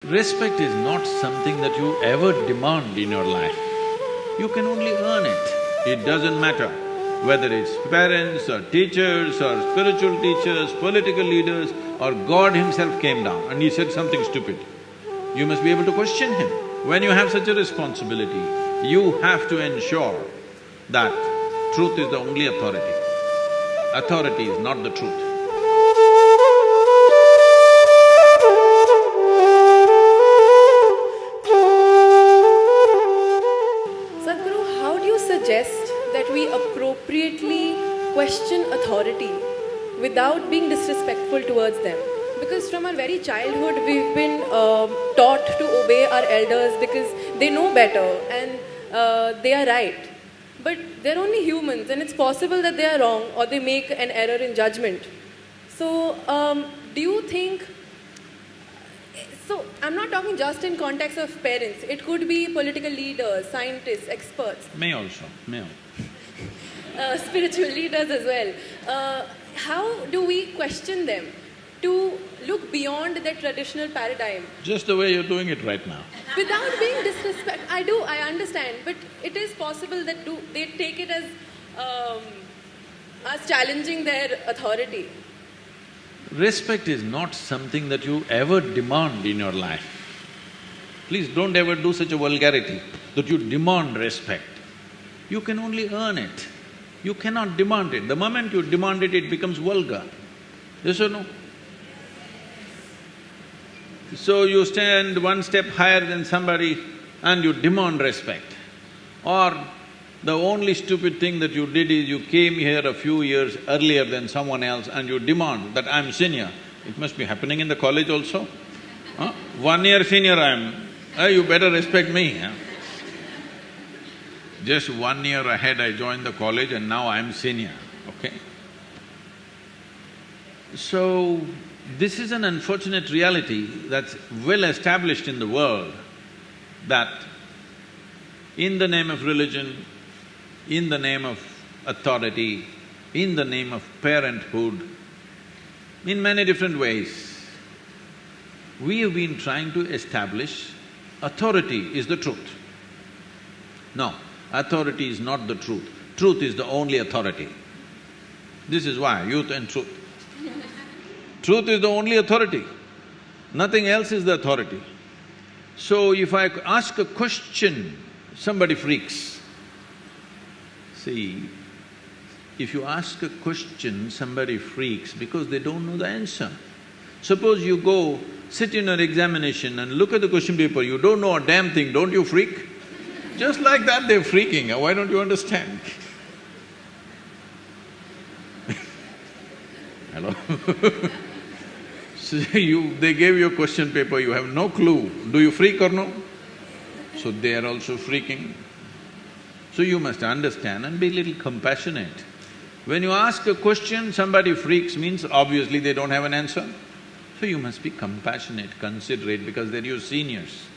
Respect is not something that you ever demand in your life. You can only earn it. It doesn't matter whether it's parents or teachers or spiritual teachers, political leaders, or God himself came down and he said something stupid. You must be able to question him. When you have such a responsibility, you have to ensure that truth is the only authority. Authority is not the truth. Sadhguru, how do you suggest that we appropriately question authority without being disrespectful towards them? Because from our very childhood, we've been taught to obey our elders because they know better and they are right. But they're only humans and it's possible that they are wrong or they make an error in judgment. So, do you think… So, I'm not talking just in context of parents. It could be political leaders, scientists, experts. May also. Spiritual leaders as well. How do we question them to look beyond their traditional paradigm? Just the way you're doing it right now. Without being disrespectful. I understand, but it is possible that they take it as challenging their authority. Respect is not something that you ever demand in your life. Please don't ever do such a vulgarity that you demand respect. You can only earn it. You cannot demand it. The moment you demand it, it becomes vulgar. Yes or no? So you stand one step higher than somebody and you demand respect. Or the only stupid thing that you did is you came here a few years earlier than someone else and you demand that I'm senior. It must be happening in the college also. 1 year senior I am, you better respect me. Just 1 year ahead I joined the college and now I'm senior, okay? So, this is an unfortunate reality that's well established in the world, that in the name of religion, in the name of authority, in the name of parenthood, in many different ways, we have been trying to establish authority is the truth. No, authority is not the truth. Truth is the only authority. This is why, youth and truth. Truth is the only authority. Nothing else is the authority. So if I ask a question, somebody freaks. See, if you ask a question, somebody freaks because they don't know the answer. Suppose you go, sit in an examination and look at the question paper, you don't know a damn thing, don't you freak? Just like that they're freaking, why don't you understand? Hello? So they gave you a question paper, you have no clue, do you freak or no? So they are also freaking. So you must understand and be a little compassionate. When you ask a question, somebody freaks means obviously they don't have an answer. So you must be compassionate, considerate because they're your seniors.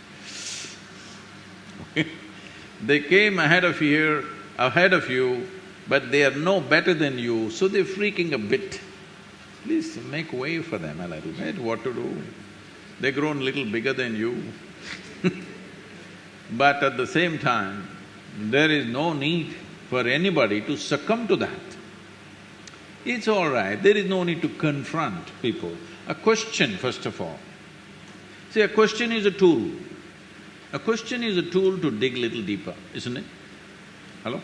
They came ahead of you, but they are no better than you, so they're freaking a bit. Please make way for them a little bit, what to do? They've grown a little bigger than you. But at the same time, there is no need for anybody to succumb to that. It's all right, there is no need to confront people. A question, first of all. See, a question is a tool. A question is a tool to dig little deeper, isn't it? Hello?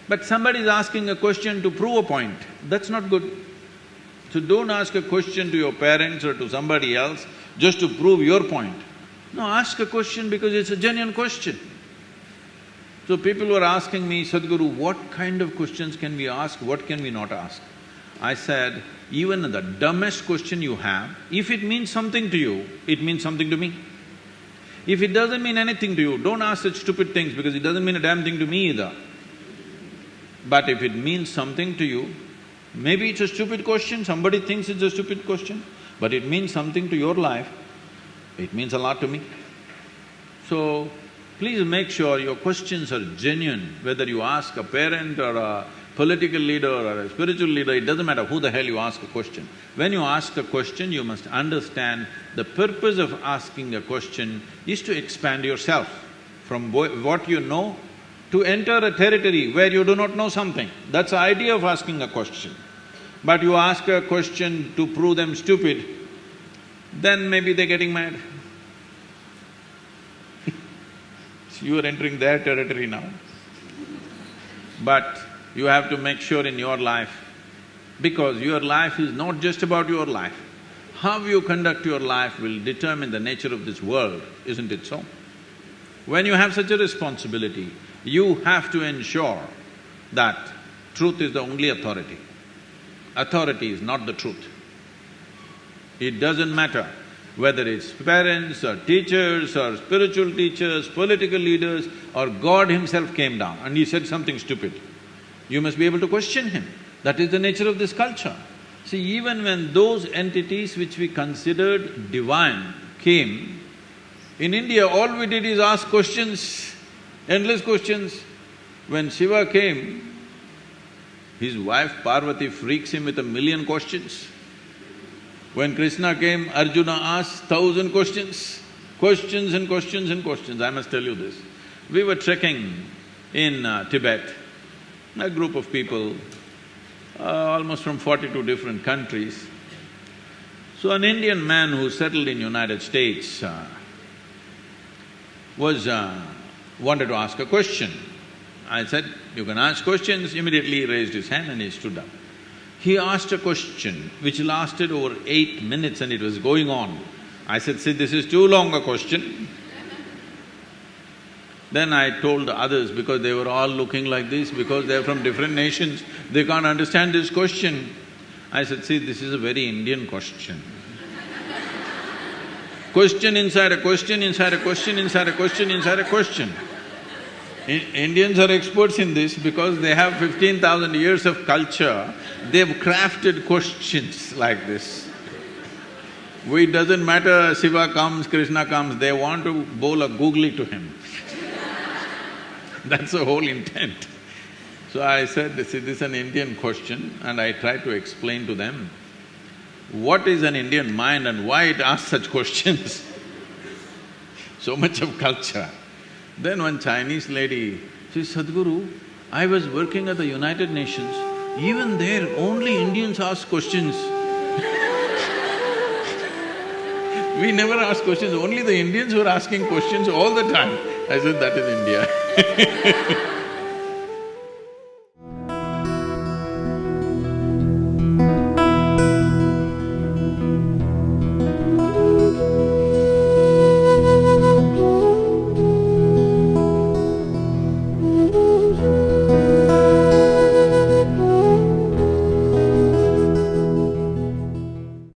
But somebody is asking a question to prove a point, that's not good. So don't ask a question to your parents or to somebody else just to prove your point. No, ask a question because it's a genuine question. So people were asking me, Sadhguru, what kind of questions can we ask, what can we not ask? I said, even the dumbest question you have, if it means something to you, it means something to me. If it doesn't mean anything to you, don't ask such stupid things because it doesn't mean a damn thing to me either. But if it means something to you, maybe it's a stupid question, somebody thinks it's a stupid question, but it means something to your life, it means a lot to me. So, please make sure your questions are genuine, whether you ask a parent or a political leader or a spiritual leader, it doesn't matter who the hell you ask a question. When you ask a question, you must understand the purpose of asking a question is to expand yourself from what you know to enter a territory where you do not know something. That's the idea of asking a question. But you ask a question to prove them stupid, then maybe they're getting mad. You are entering their territory now. But you have to make sure in your life, because your life is not just about your life. How you conduct your life will determine the nature of this world, isn't it so? When you have such a responsibility, you have to ensure that truth is the only authority. Authority is not the truth. It doesn't matter whether it's parents or teachers or spiritual teachers, political leaders, or God himself came down and he said something stupid. You must be able to question him. That is the nature of this culture. See, even when those entities which we considered divine came, in India all we did is ask questions, endless questions. When Shiva came, his wife Parvati freaks him with 1,000,000 questions. When Krishna came, Arjuna asked 1,000 questions, questions and questions and questions. I must tell you this. We were trekking in Tibet, a group of people, almost from 42 different countries. So an Indian man who settled in United States wanted to ask a question. I said, "You can ask questions." Immediately he raised his hand and he stood up. He asked a question which lasted over 8 minutes and it was going on. I said, "See, this is too long a question." Then I told the others, because they were all looking like this, because they're from different nations, they can't understand this question. I said, "See, this is a very Indian question." Question inside a question, inside a question, inside a question, inside a question. Indians are experts in this because they have 15,000 years of culture, they've crafted questions like this. It doesn't matter Shiva comes, Krishna comes, they want to bowl a googly to him. That's the whole intent. So I said, "See, this is an Indian question," and I tried to explain to them what is an Indian mind and why it asks such questions. So much of culture. Then one Chinese lady says, "Sadhguru, I was working at the United Nations, even there only Indians ask questions." We never ask questions, only the Indians were asking questions all the time. I said, "That is India."